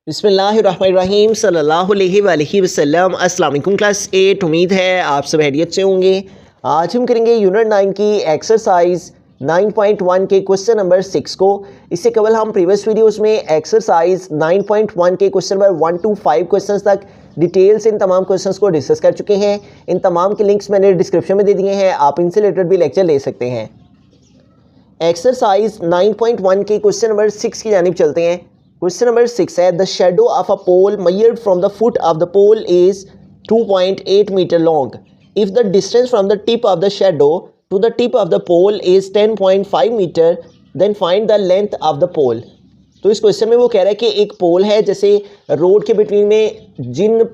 बिस्मिल्लाहिर्रहमानिर्रहीम सल्लल्लाहु अलैहि वसल्लम। अस्सलाम वालेकुम क्लास 8। उम्मीद है आप सब खैरियत से होंगे। आज हम करेंगे यूनिट 9 की एक्सरसाइज 9.1 के क्वेश्चन नंबर 6 को। इससे कबल हम प्रीवियस वीडियोस में एक्सरसाइज 9.1 के क्वेश्चन नंबर 1 to 5 क्वेश्चंस तक डिटेल से इन तमाम क्वेश्चंस को डिस्कस कर चुके हैं। इन तमाम के लिंक्स मैंने डिस्क्रिप्शन में दे दिए हैं, आप इनसे रिलेटेड भी लेक्चर ले सकते हैं। एक्सरसाइज 9.1 के क्वेश्चन नंबर 6 की जानिब चलते हैं। क्वेश्चन नंबर 6 है the shadow of a pole measured from the foot of the pole is 2.8 metre long. If the distance from the tip of the shadow to the tip of the pole is 10.5 metre then find the length of the pole. तो इस question में वो कह रहा है कि एक पोल है, जैसे रोड के बिटवीन में जिन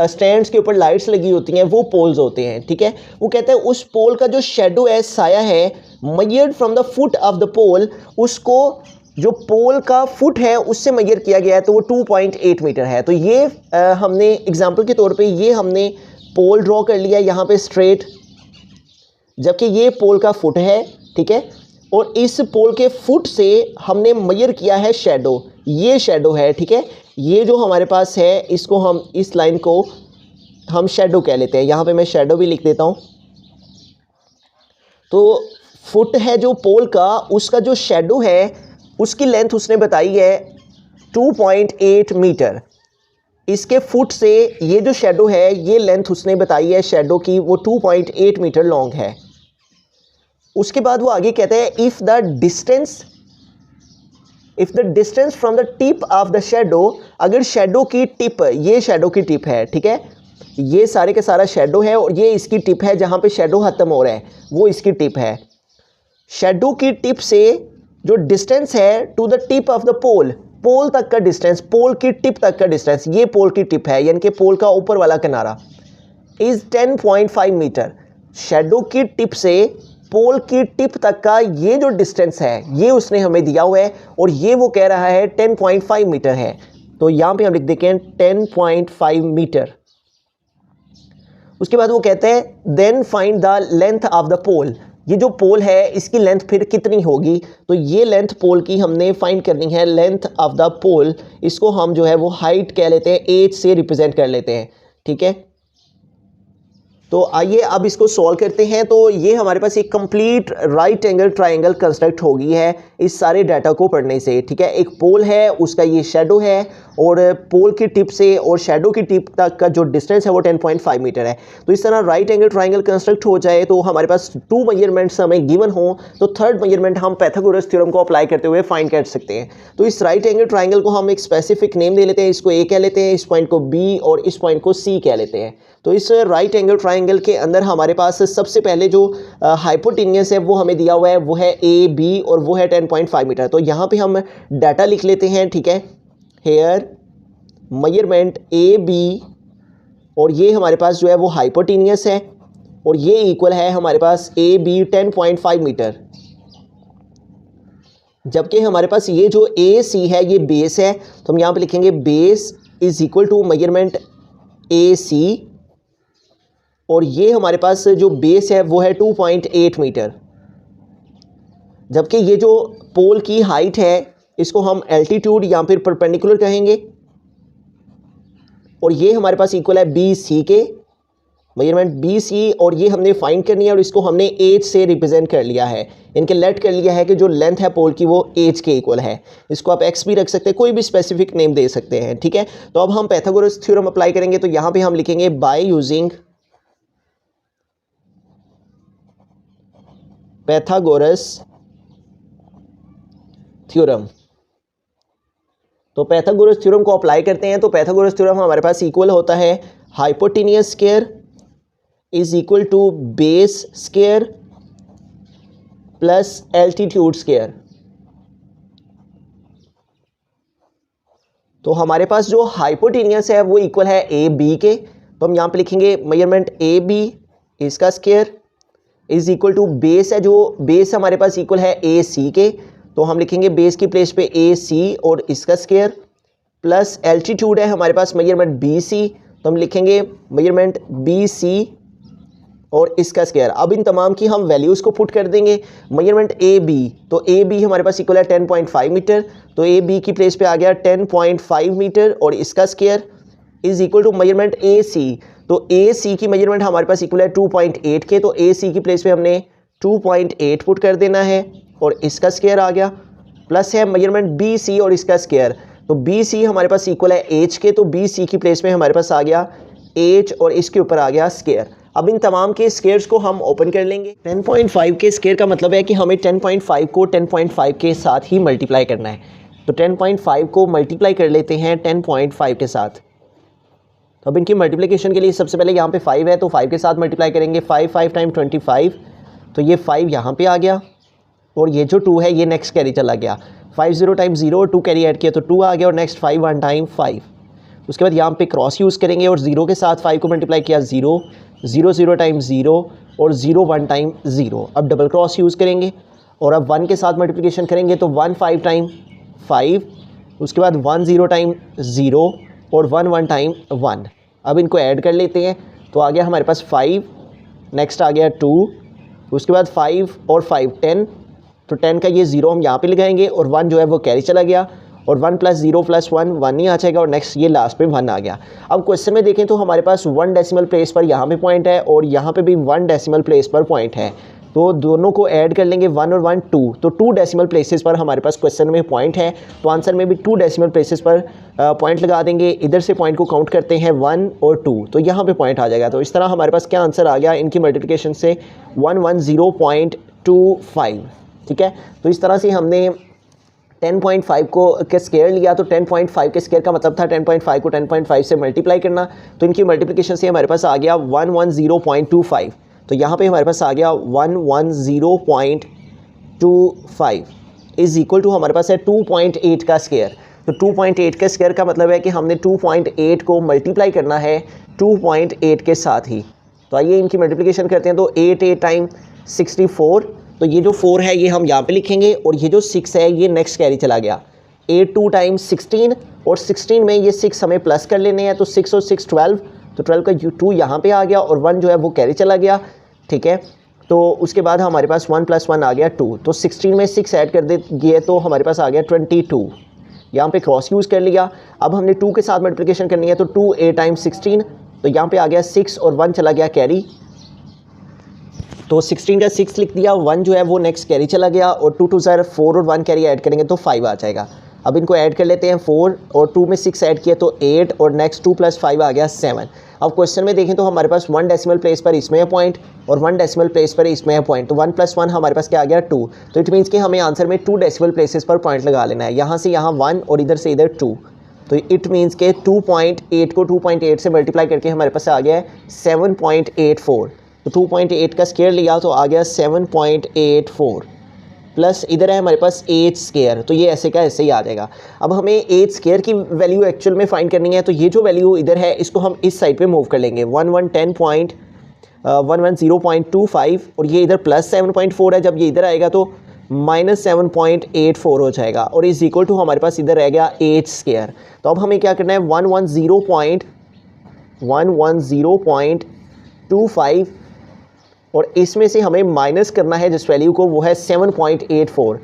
स्टैंड्स के ऊपर लाइट्स लगी होती हैं वो पोल्स होते हैं, ठीक है। वो कहता है उस पोल का जो शेडो है, साया है, measured from the foot of the pole, उसको जो पोल का फुट है उससे मेजर किया गया है, तो वो 2.8 मीटर है। तो ये हमने एग्जांपल के तौर पे ये हमने पोल ड्रॉ कर लिया यहाँ पे स्ट्रेट, जबकि ये पोल का फुट है, ठीक है। और इस पोल के फुट से हमने मेजर किया है शेडो, ये शेडो है, ठीक है। ये जो हमारे पास है इसको हम इस लाइन को हम शेडो कह लेते हैं। यहाँ पे मैं शेडो भी लिख देता हूँ। तो फुट है जो पोल का, उसका जो शेडो है उसकी लेंथ उसने बताई है 2.8 मीटर। इसके फुट से ये जो शेडो है ये लेंथ उसने बताई है शेडो की, वो 2.8 मीटर लॉन्ग है। उसके बाद वो आगे कहते हैं if the distance from the tip of the shadow, अगर शेडो की टिप, ये शेडो की टिप है, ठीक है, ये सारे के सारा शेडो है और ये इसकी टिप है, जहां पे शेडो खत्म हो रहा है वो इसकी टिप है। शेडो की टिप से जो डिस्टेंस है to the tip of the pole, pole तक का डिस्टेंस, पोल की टिप तक का डिस्टेंस, ये पोल की टिप है यानी कि पोल का ऊपर वाला किनारा, इज 10.5 मीटर। शेडो की टिप से पोल की टिप तक का ये जो डिस्टेंस है ये उसने हमें दिया हुआ है और ये वो कह रहा है 10.5 मीटर है। तो यहाँ पे हम लिख देंगे 10.5 मीटर। उसके बाद वो कहते हैं then find the length of the pole. ये जो पोल है इसकी लेंथ फिर कितनी होगी, तो ये लेंथ पोल की हमने फाइंड करनी है, लेंथ ऑफ द पोल। इसको हम जो है वो हाइट कह लेते हैं, एज से रिप्रेजेंट कर लेते हैं, ठीक है। तो आइए अब इसको सॉल्व करते हैं। तो ये हमारे पास एक complete right angle triangle construct हो गई है इस सारे डाटा को पढ़ने से, ठीक है। एक पोल है, उसका ये शेडो है और पोल की टिप से और शेडो की टिप तक का जो डिस्टेंस है वो 10.5 मीटर है। तो इस तरह राइट एंगल ट्रायंगल कंस्ट्रक्ट हो जाए तो हमारे पास 2 मेजरमेंट्स हमें गिवन हो, तो थर्ड मेजरमेंट हम पाइथागोरस थ्योरम को अप्लाई करते हुए फाइंड कर सकते हैं। तो इस राइट एंगल ट्रायंगल को हम एक स्पेसिफिक नेम दे लेते हैं, इसको ए कह लेते हैं, इस पॉइंट को बी और इस पॉइंट को सी कह लेते हैं। तो इस राइट एंगल ट्रायंगल के अंदर हमारे पास सबसे पहले जो हाइपोटेन्यूस है वो हमें दिया हुआ है, वो है ए बी और वो है 10.5 मीटर। तो यहाँ पे हम डाटा लिख लेते हैं, ठीक है। हेयर मेजरमेंट ए बी और ये हमारे पास जो है वो हाइपोटेन्यूस है और ये इक्वल है हमारे पास ए बी 10.5 मीटर। जबकि हमारे पास ये जो ए सी है ये बेस है, तो हम यहाँ पे लिखेंगे base is equal to measurement A C और ये हमारे पास जो बेस है वो है 2.8 मीटर। जबकि ये जो पोल की हाइट है इसको हम एल्टीट्यूड या फिर परपेंडिकुलर कहेंगे और ये हमारे पास इक्वल है बी सी के, मेजरमेंट बी सी, और ये हमने फाइंड करनी है और इसको हमने एज से रिप्रेजेंट कर लिया है, इनके लेट कर लिया है कि जो लेंथ है पोल की वो एज के इक्वल है। इसको आप एक्स भी रख सकते हैं, कोई भी स्पेसिफिक नेम दे सकते हैं, ठीक है। तो अब हम पाइथागोरस थ्योरम अप्लाई करेंगे। तो यहाँ पे हम लिखेंगे बाय यूजिंग पाइथागोरस थ्योरम। तो पाइथागोरस थ्योरम को अप्लाई करते हैं। तो पाइथागोरस थ्योरम हमारे पास इक्वल होता है hypotenuse square is equal to base square plus altitude square. तो हमारे पास जो हाइपोटेन्यूस है वो इक्वल है ए बी के, तो हम यहाँ पे लिखेंगे मेजरमेंट ए बी इसका square is equal to base है, जो बेस हमारे पास इक्वल है ए सी के, तो हम लिखेंगे बेस की प्लेस पे ए सी और इसका स्क्वायर प्लस एल्टीट्यूड है हमारे पास मेजरमेंट बी सी, तो हम लिखेंगे मेजरमेंट बी सी और इसका स्क्वायर। अब इन तमाम की हम वैल्यूज़ को पुट कर देंगे। मेजरमेंट ए बी, तो ए बी हमारे पास इक्वल है 10.5 मीटर, तो ए बी की प्लेस पे आ गया 10.5 मीटर और इसका square is equal to measurement A C, तो ए सी की मेजरमेंट हमारे पास इक्वल है 2.8 के, तो ए सी की प्लेस पे हमने 2.8 पुट कर देना है और इसका स्क्वायर आ गया, प्लस है मेजरमेंट बी सी और इसका स्क्वायर, तो बी सी हमारे पास इक्वल है एच के, तो बी सी की प्लेस में हमारे पास आ गया एच और इसके ऊपर आ गया स्क्वायर। अब इन तमाम के स्क्वायर्स को हम ओपन कर लेंगे। 10.5 के स्क्वायर का मतलब है कि हमें 10.5 को 10.5 के साथ ही मल्टीप्लाई करना है, तो 10.5 को मल्टीप्लाई कर लेते हैं 10.5 के साथ। तो अब इनकी मल्टीप्लिकेशन के लिए सबसे पहले यहाँ पे 5 है, तो 5 के साथ मल्टीप्लाई करेंगे, 5 टाइम 25, तो ये 5 यहाँ पे आ गया और ये जो 2 है ये नेक्स्ट कैरी चला गया, 5 0 टाइम 0 2 कैरी ऐड किया तो 2 आ गया और नेक्स्ट 5 1 टाइम 5। उसके बाद यहाँ पे क्रॉस यूज़ करेंगे और 0 के साथ 5 को मल्टीप्लाई किया 0 0 0 टाइम 0 और 0 1 टाइम 0। अब डबल क्रॉस यूज़ करेंगे और अब 1 के साथ मल्टीप्लिकेशन करेंगे तो 1 5 टाइम 5, उसके बाद 1 0 टाइम 0 और 1 1 टाइम 1। अब इनको ऐड कर लेते हैं तो आ गया हमारे पास 5, नेक्स्ट आ गया 2, उसके बाद 5 और 5 10, तो 10 का ये 0 हम यहाँ पे लगाएंगे और 1 जो है वो कैरी चला गया और 1 + 0 + 1 1 ही आ जाएगा और नेक्स्ट ये लास्ट पे 1 आ गया। अब क्वेश्चन में देखें तो हमारे पास 1 डेसिमल प्लेस पर यहाँ पे पॉइंट है और यहाँ पे भी 1 डेसिमल प्लेस पर पॉइंट है, तो दोनों को ऐड कर लेंगे 1 और 1 2, तो 2 डेसिमल प्लेसेस पर हमारे पास क्वेश्चन में पॉइंट है, तो आंसर में भी 2 डेसिमल प्लेसेस पर पॉइंट लगा देंगे। इधर से पॉइंट को काउंट करते हैं 1 और 2, तो यहाँ पे पॉइंट आ जाएगा। तो इस तरह हमारे पास क्या आंसर आ गया इनकी मल्टीप्लिकेशन से 110.25, ठीक है। तो इस तरह से हमने 10.5 को के स्क्वायर लिया, तो 10.5 के स्क्वायर का मतलब था 10.5 को 10.5 से मल्टीप्लाई करना, तो इनकी मल्टीप्लिकेशन से हमारे पास आ गया 110.25, तो यहाँ पे हमारे पास आ गया 110.25 इज इक्वल टू हमारे पास है 2.8 का स्क्वायर। तो 2.8 के स्क्वायर का मतलब है कि हमने 2.8 को मल्टीप्लाई करना है 2.8 के साथ ही। तो आइए इनकी मल्टीप्लिकेशन करते हैं, तो 8 8 टाइम 64, तो ये जो 4 है ये हम यहाँ पे लिखेंगे और ये जो 6 है ये नेक्स्ट कैरी चला गया, 8 2 टाइम 16 और 16 में ये 6 हमें प्लस कर लेने हैं, तो 6 और 6 12, तो 12 का 2 यहाँ पे आ गया और 1 जो है वो कैरी चला गया, ठीक है। तो उसके बाद हमारे पास 1 + 1 आ गया 2, तो 16 में 6 ऐड कर दिए तो हमारे पास आ गया 22, यहाँ पे क्रॉस यूज़ कर लिया। अब हमने 2 के साथ मल्टीप्लिकेशन करनी है, तो 2 8 टाइम 16, तो यहाँ पे आ गया 6 और 1 चला गया कैरी, तो 16 का 6 लिख दिया, 1 जो है वो नेक्स्ट कैरी चला गया और 2 2 ज़ार 4 और 1 कैरी ऐड करेंगे तो 5 आ जाएगा। अब इनको ऐड कर लेते हैं, 4 और 2 में 6 ऐड किया तो 8 और नेक्स्ट 2 + 5 आ गया 7। अब क्वेश्चन में देखें तो हमारे पास 1 डेसिमल प्लेस पर इसमें है पॉइंट और 1 डेसिमल प्लेस पर इसमें है पॉइंट, तो 1 + 1 हमारे पास क्या आ गया 2, तो इट मीन्स कि हमें आंसर में 2 डेसिमल प्लेसेस पर पॉइंट लगा लेना है, यहाँ से यहाँ 1 और इधर से इधर 2, तो इट मीन्स के 2.8 को 2.8 से मल्टीप्लाई करके हमारे पास आ गया है 7.84, तो 2.8 का स्क्वायर लिया तो आ गया 7.84 प्लस इधर है हमारे पास 8 स्क्वायर, तो ये ऐसे का ऐसे ही आ जाएगा। अब हमें 8 स्क्वायर की वैल्यू एक्चुअल में फाइंड करनी है, तो ये जो वैल्यू इधर है इसको हम इस साइड पे मूव कर लेंगे, 110.25 और ये इधर प्लस 7.4 है, जब ये इधर आएगा तो -7.84 हो जाएगा और इज इक्वल टू हमारे पास इधर रह गया 8 स्क्वायर। तो अब हमें क्या करना है 110.25 और इसमें से हमें माइनस करना है जिस वैल्यू को, वो है 7.84,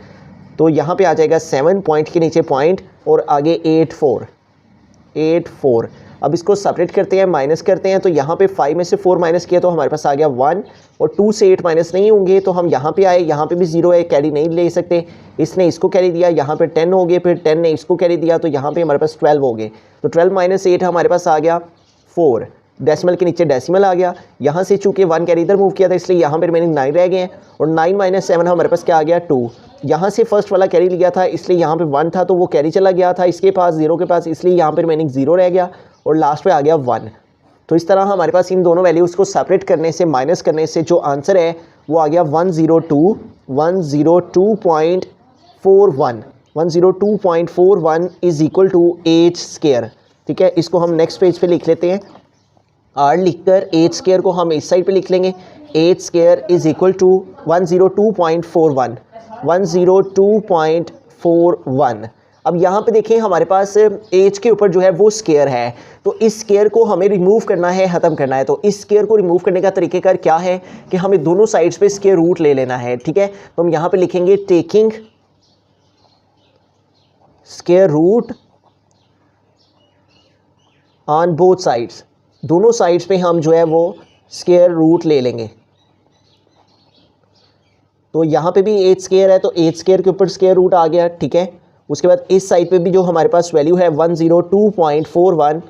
तो यहाँ पे आ जाएगा 7 पॉइंट के नीचे पॉइंट और आगे 84। अब इसको सेपरेट करते हैं, माइनस करते हैं, तो यहाँ पे 5 में से 4 माइनस किया तो हमारे पास आ गया 1 और 2 से 8 माइनस नहीं होंगे, तो हम यहाँ पे आए, यहाँ पे भी 0 है, कैरी नहीं ले सकते, इसने इसको कैरी दिया, यहाँ पे 10 हो गए, फिर 10 ने इसको कैरी दिया, तो यहाँ पे हमारे पास 12 हो गए, तो 12 - 8 हमारे पास आ गया 4, डेसिमल के नीचे डेसिमल आ गया, यहाँ से चूँकि 1 कैरी इधर मूव किया था इसलिए यहाँ पे रिमेनिंग 9 रह गए हैं और 9 - 7 हमारे पास क्या आ गया 2, यहाँ से फर्स्ट वाला कैरी लिया था इसलिए यहाँ पे 1 था तो वो कैरी चला गया था इसके पास 0 के पास, इसलिए यहाँ पे रिमेनिंग 0 रह गया और लास्ट पे आ गया 1। तो इस तरह हमारे पास इन दोनों वैल्यूज़ को सेपरेट करने से, माइनस करने से जो आंसर है वो आ गया 102.41 इज इक्वल टू 8 स्क्वायर, ठीक है। इसको हम नेक्स्ट पेज पे लिख लेते हैं, r लिखकर 8 स्क्वायर को हम इस साइड पे लिख लेंगे, 8 स्क्वायर इज इक्वल टू 102.41। अब यहाँ पे देखें हमारे पास एज के ऊपर जो है वो स्केयर है, तो इस स्केयर को हमें रिमूव करना है, ख़त्म करना है। तो इस स्केयर को रिमूव करने का तरीक़ेकार क्या है कि हमें दोनों साइड्स पे स्केयर रूट ले लेना है, ठीक है। तो हम यहाँ पे लिखेंगे taking square root on both sides, दोनों साइड्स पे हम जो है वो स्केयर रूट ले लेंगे। तो यहाँ पे भी एज स्केयर है, तो एज स्केयर के ऊपर स्केयर रूट आ गया, ठीक है। उसके बाद इस साइड पे भी जो हमारे पास वैल्यू है 102.41,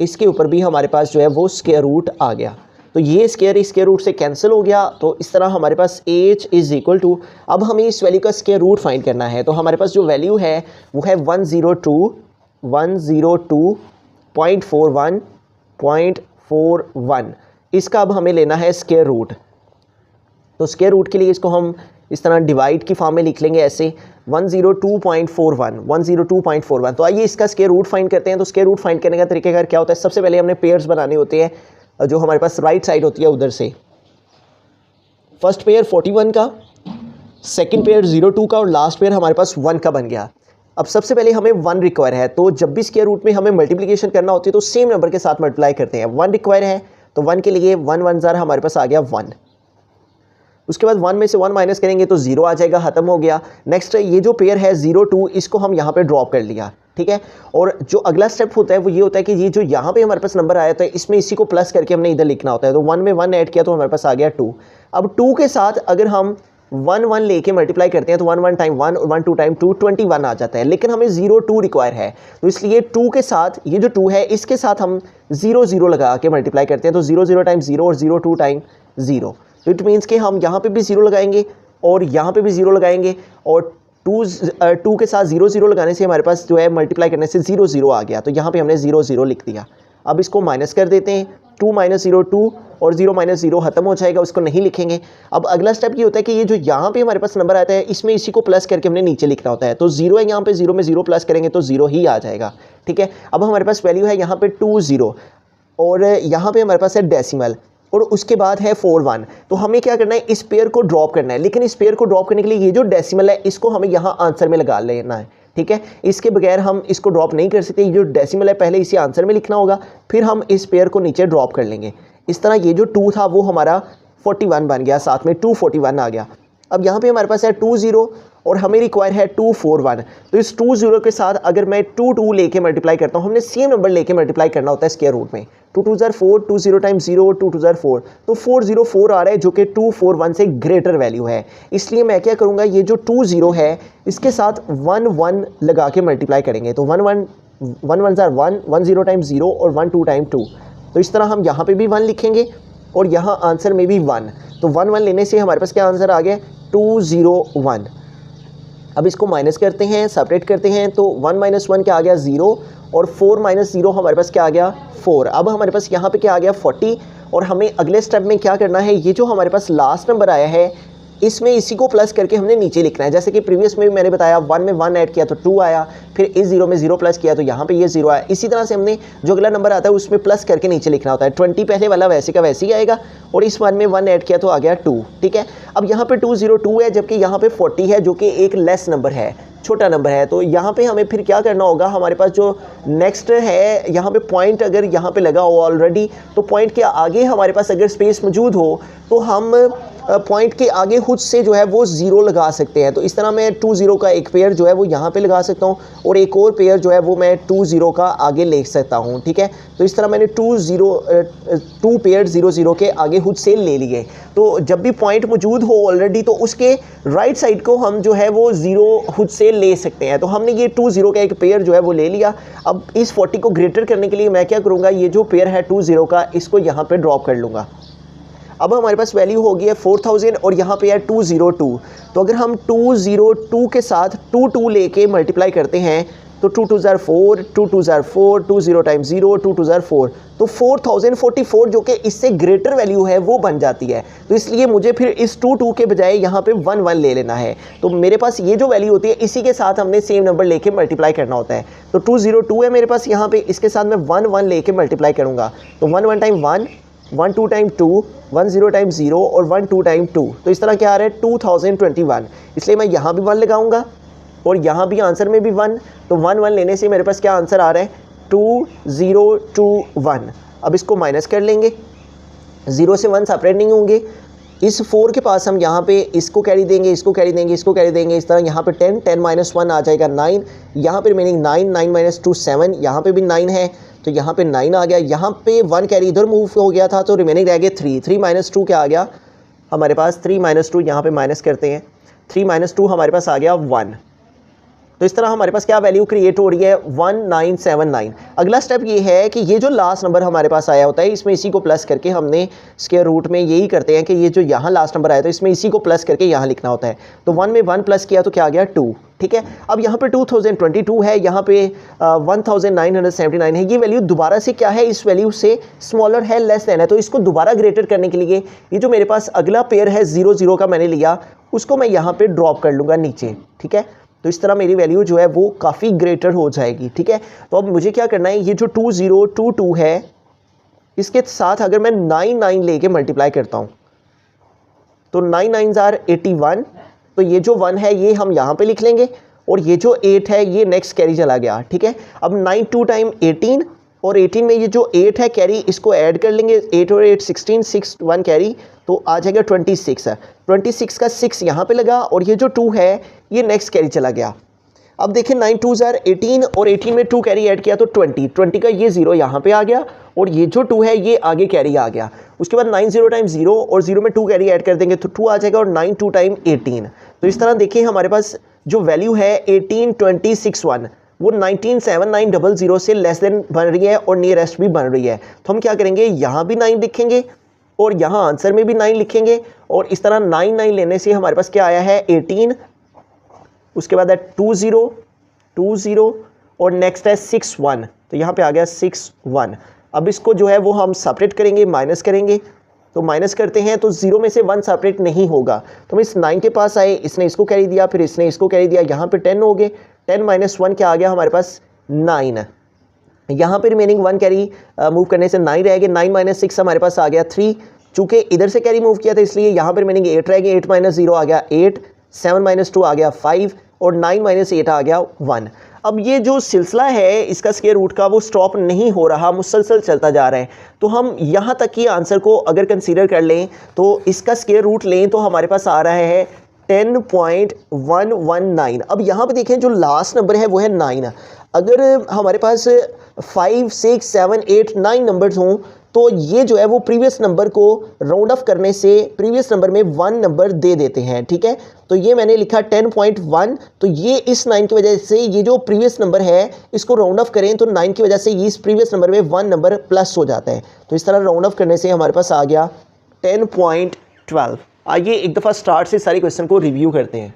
इसके ऊपर भी हमारे पास जो है वो स्केयर रूट आ गया। तो ये स्केयर रूट से कैंसिल हो गया। तो इस तरह हमारे पास एज इज़ इक्वल टू, अब हमें इस वैल्यू का स्केयर रूट फाइंड करना है। तो हमारे पास जो वैल्यू है वो है 102.41.41, इसका अब हमें लेना है स्केयर रूट। तो स्केयर रूट के लिए इसको हम इस तरह डिवाइड की फॉर्म में लिख लेंगे ऐसे 102.41। तो आइए इसका स्केयर रूट फाइंड करते हैं। तो स्केयर रूट फाइंड करने का तरीका क्या होता है, सबसे पहले हमने पेयर्स बनाने होते हैं, जो हमारे पास राइट साइड होती है उधर से। फर्स्ट पेयर 41 का, सेकंड पेयर 02 का और लास्ट पेयर हमारे पास 1 का बन गया। अब सबसे पहले हमें 1 रिक्वायर है, तो जब भी स्केयर रूट में हमें मल्टीप्लिकेशन करना होती है तो सेम नंबर के साथ मल्टीप्लाई करते हैं। 1 रिक्वायर है, तो 1 के लिए 1 1 ज़ार हमारे पास आ गया 1। उसके बाद 1 में से 1 माइनस करेंगे तो 0 आ जाएगा, ख़त्म हो गया। नेक्स्ट ये जो पेयर है 02, इसको हम यहाँ पे ड्रॉप कर लिया, ठीक है। और जो अगला स्टेप होता है वो ये होता है कि ये जो यहाँ पे हमारे पास नंबर आया था इसमें इसी को प्लस करके हमने इधर लिखना होता है। तो 1 में 1 ऐड किया तो हमारे पास आ गया 2। अब 2 के साथ अगर हम 1 1 लेके मल्टीप्लाई करते हैं तो 1 1 टाइम 1 और 1 2 टाइम 2 21 आ जाता है, लेकिन हमें 02 रिक्वायर है। तो इसलिए 2 के साथ ये जो 2 है इसके साथ हम 0 0 लगा के मल्टीप्लाई करते हैं। तो 0 0 टाइम 0 और 0 2 टाइम 0। तो इट मीन्स कि हम यहाँ पे भी 0 लगाएंगे और यहाँ पे भी 0 लगाएंगे, और 2 के साथ 0 0 लगाने से हमारे पास जो है मल्टीप्लाई करने से 0 0 आ गया। तो यहाँ पे हमने 0 0 लिख दिया। अब इसको माइनस कर देते हैं, 2 - 0 2 और 0 - 0 ख़त्म हो जाएगा, उसको नहीं लिखेंगे। अब अगला स्टेप ये होता है कि ये जो यहाँ पे हमारे पास नंबर आता है इसमें इसी को प्लस करके हमने नीचे लिखना होता है। तो 0 है यहाँ पे, 0 में 0 प्लस करेंगे तो 0 ही आ जाएगा, ठीक है। अब हमारे पास वैल्यू है यहाँ पे 20 और यहाँ पे हमारे पास है डेसिमल और उसके बाद है 41। तो हमें क्या करना है, इस पेयर को ड्रॉप करना है, लेकिन इस पेयर को ड्रॉप करने के लिए ये जो डेसिमल है इसको हमें यहाँ आंसर में लगा लेना है, ठीक है। इसके बगैर हम इसको ड्रॉप नहीं कर सकते। ये जो डेसिमल है पहले इसे आंसर में लिखना होगा, फिर हम इस पेयर को नीचे ड्रॉप कर लेंगे। इस तरह ये जो 2 था वो हमारा 41 बन गया, साथ में 241 आ गया। अब यहाँ पे हमारे पास है 20 और हमें रिक्वायर है 241। तो इस 20 के साथ अगर मैं 2 2 लेके मल्टीप्लाई करता हूँ, हमने सेम नंबर लेके मल्टीप्लाई करना होता है स्क्वायर रूट में। 2 2 ज़ार 4, 20 टाइम 0, 2 2 ज़ार 4, तो 404 आ रहा है जो कि 241 से ग्रेटर वैल्यू है। इसलिए मैं क्या करूँगा, ये जो 20 है इसके साथ 1 1 लगा के मल्टीप्लाई करेंगे। तो 1 1 ज़ार 1, 10 टाइम 0 और 1 2 टाइम 2। तो इस तरह हम यहाँ पे भी 1 लिखेंगे और यहाँ आंसर में भी 1। तो 1 1 लेने से हमारे पास क्या आंसर आ गया, 201। अब इसको माइनस करते हैं, सेपरेट करते हैं, तो 1 - 1 क्या आ गया 0 और 4 - 0 हमारे पास क्या आ गया 4। अब हमारे पास यहाँ पे क्या आ गया 40। और हमें अगले स्टेप में क्या करना है, ये जो हमारे पास लास्ट नंबर आया है इसमें इसी को प्लस करके हमने नीचे लिखना है। जैसे कि प्रीवियस में भी मैंने बताया, 1 में 1 ऐड किया तो 2 आया, फिर इस 0 में 0 प्लस किया तो यहाँ पे ये 0 आया। इसी तरह से हमने जो अगला नंबर आता है उसमें प्लस करके नीचे लिखना होता है। 20 पहले वाला वैसे का वैसे ही आएगा और इस 1 में 1 ऐड किया तो आ गया 2, ठीक है। अब यहाँ पे 202 है, जबकि यहाँ पे 40 है जो कि एक लेस नंबर है, छोटा नंबर है। तो यहाँ पे हमें फिर क्या करना होगा, हमारे पास जो नेक्स्ट है यहाँ पे पॉइंट अगर यहाँ पे लगा हो ऑलरेडी, तो पॉइंट के आगे हमारे पास अगर स्पेस मौजूद हो तो हम पॉइंट के आगे खुद से जो है वो 0 लगा सकते हैं। तो इस तरह मैं 20 का एक पेयर जो है वो यहाँ पे लगा सकता हूँ और एक और पेयर जो है वो मैं 20 का आगे ले सकता हूँ, ठीक है। तो इस तरह मैंने 2 पेयर 00 के आगे खुद से ले लिए। तो जब भी पॉइंट मौजूद हो ऑलरेडी तो उसके राइट साइड को हम जो है वो 0 खुद से ले सकते हैं। तो हमने ये 20 का एक पेयर जो है वो ले लिया। अब इस 40 को ग्रेटर करने के लिए मैं क्या करूँगा, ये जो पेयर है 20 का इसको यहाँ पर ड्रॉप कर लूँगा। अब हमारे पास वैल्यू हो गई है 4000 और यहाँ पे है 202। तो अगर हम 202 के साथ 2 2 लेके मल्टीप्लाई करते हैं तो 2 2 ज़ार 4, 2 2 ज़ार 4, 20 टाइम 0, 2 2 ज़ार 4, तो 4044 जो कि इससे ग्रेटर वैल्यू है वो बन जाती है। तो इसलिए मुझे फिर इस 2 2 के बजाय यहाँ पे 1 1 ले लेना है। तो मेरे पास ये जो वैल्यू होती है इसी के साथ हमने सेम नंबर लेके मल्टीप्लाई करना होता है। तो 202 है मेरे पास यहाँ पे, इसके साथ मैं 1 1 लेके मल्टीप्लाई करूँगा। तो 1 1 टाइम 1, 1 2 टाइम 2, 1 0 टाइम 0 और 1 2 टाइम 2। तो इस तरह क्या आ रहा है 2021। इसलिए मैं यहाँ भी 1 लगाऊंगा और यहाँ भी आंसर में भी 1, तो 1 1 लेने से मेरे पास क्या आंसर आ रहा है 2 0 2 1। अब इसको माइनस कर लेंगे, 0 से 1 सेपरेट नहीं होंगे। इस 4 के पास हम यहाँ पे इसको कैरी देंगे, इसको कैरी देंगे, इसको कैरी देंगे, इस तरह यहाँ पे 10 10 माइनस 1 आ जाएगा 9, यहाँ पे रिमेनिंग 9 9 माइनस 2 7, यहाँ पे भी 9 है तो यहाँ पे 9 आ गया, यहाँ पे 1 कैरी इधर मूव हो गया था तो रिमेनिंग रह गए 3 3 माइनस 2 क्या आ गया हमारे पास 3 माइनस 2, यहाँ पे माइनस करते हैं 3 माइनस 2 हमारे पास आ गया 1। तो इस तरह हमारे पास क्या वैल्यू क्रिएट हो रही है 1979। अगला स्टेप ये है कि ये जो लास्ट नंबर हमारे पास आया होता है इसमें इसी को प्लस करके हमने स्क्वायर रूट में यही करते हैं कि ये जो यहाँ लास्ट नंबर आया था इसमें इसी को प्लस करके यहाँ लिखना होता है। तो 1 में 1 प्लस किया तो क्या आ गया 2, ठीक है। अब यहाँ पे 2022 है, यहाँ पे 1979 है, ये वैल्यू दोबारा से क्या है इस वैल्यू से स्मॉलर है, लेस देन है, तो इसको दोबारा ग्रेटर करने के लिए ये जो मेरे पास अगला पेयर है 0 0 का मैंने लिया उसको मैं यहाँ पे ड्रॉप कर लूँगा नीचे, ठीक है। तो इस तरह मेरी वैल्यू जो है वो काफ़ी ग्रेटर हो जाएगी, ठीक है। तो अब मुझे क्या करना है, ये जो 2022 है इसके साथ अगर मैं 9 9 लेके मल्टीप्लाई करता हूँ तो 9 9s आर 81, तो ये जो 1 है ये हम यहाँ पे लिख लेंगे और ये जो 8 है ये नेक्स्ट कैरी चला गया, ठीक है। अब 9 2 टाइम 18 और 18 में ये जो 8 है कैरी इसको ऐड कर लेंगे, 8 और 8 16, 6 1 कैरी तो आ जाएगा 26 है, 26 का 6 यहाँ पे लगा और ये जो 2 है ये नेक्स्ट कैरी चला गया। अब देखिए 9 2s आर 18 और 18 में 2 कैरी ऐड किया तो 20 का ये 0 यहाँ पे आ गया और ये जो 2 है ये आगे कैरी आ गया। उसके बाद 9 0 टाइम 0 और 0 में 2 कैरी ऐड कर देंगे तो 2 आ जाएगा और 9 2 टाइम 18। तो इस तरह देखिए हमारे पास जो वैल्यू है 18261 वो 197900 से लेस देन बन रही है और नियरेस्ट भी बन रही है। तो हम क्या करेंगे, यहाँ भी 9 लिखेंगे और यहाँ आंसर में भी 9 लिखेंगे और इस तरह 9 9 लेने से हमारे पास क्या आया है 18, उसके बाद है 2 0 और नेक्स्ट है 6 1, तो यहाँ पे आ गया 6 1। अब इसको जो है वो हम सेपरेट करेंगे, माइनस करेंगे, तो माइनस करते हैं तो 0 में से 1 सेपरेट नहीं होगा। तो हम इस 9 के पास आए, इसने इसको कैरी दिया, फिर इसने इसको कैरी दिया, यहाँ पे 10 हो गए, 10 माइनस 1 क्या आ गया हमारे पास 9, यहाँ पे रिमेनिंग 1 कैरी मूव करने से 9 रह गए, 9 माइनस 6 हमारे पास आ गया 3, चूँकि इधर से कैरी मूव किया था इसलिए यहाँ पर रिमेनिंग 8 रह गए, 8 माइनस 0 आ गया 8, 7 माइनस 2 आ गया 5 और 9 माइनस 8 आ गया 1। अब ये जो सिलसिला है इसका स्क्वायर रूट का वो स्टॉप नहीं हो रहा, मुसलसल चलता जा रहा है। तो हम यहाँ तक की आंसर को अगर कंसीडर कर लें तो इसका स्क्वायर रूट लें तो हमारे पास आ रहा है 10.119। अब यहाँ पे देखें जो लास्ट नंबर है वो है 9। अगर हमारे पास 5 6 7 8 9 नंबर्स हों तो ये जो है वो प्रीवियस नंबर को राउंड ऑफ करने से प्रीवियस नंबर में 1 नंबर दे देते हैं, ठीक है। तो ये मैंने लिखा 10.1, तो ये इस 9 की वजह से ये जो प्रीवियस नंबर है इसको राउंड ऑफ करें तो 9 की वजह से ये इस प्रीवियस नंबर में 1 नंबर प्लस हो जाता है। तो इस तरह राउंड ऑफ करने से हमारे पास आ गया 10.12। आइए एक दफ़ा स्टार्ट से सारे क्वेश्चन को रिव्यू करते हैं।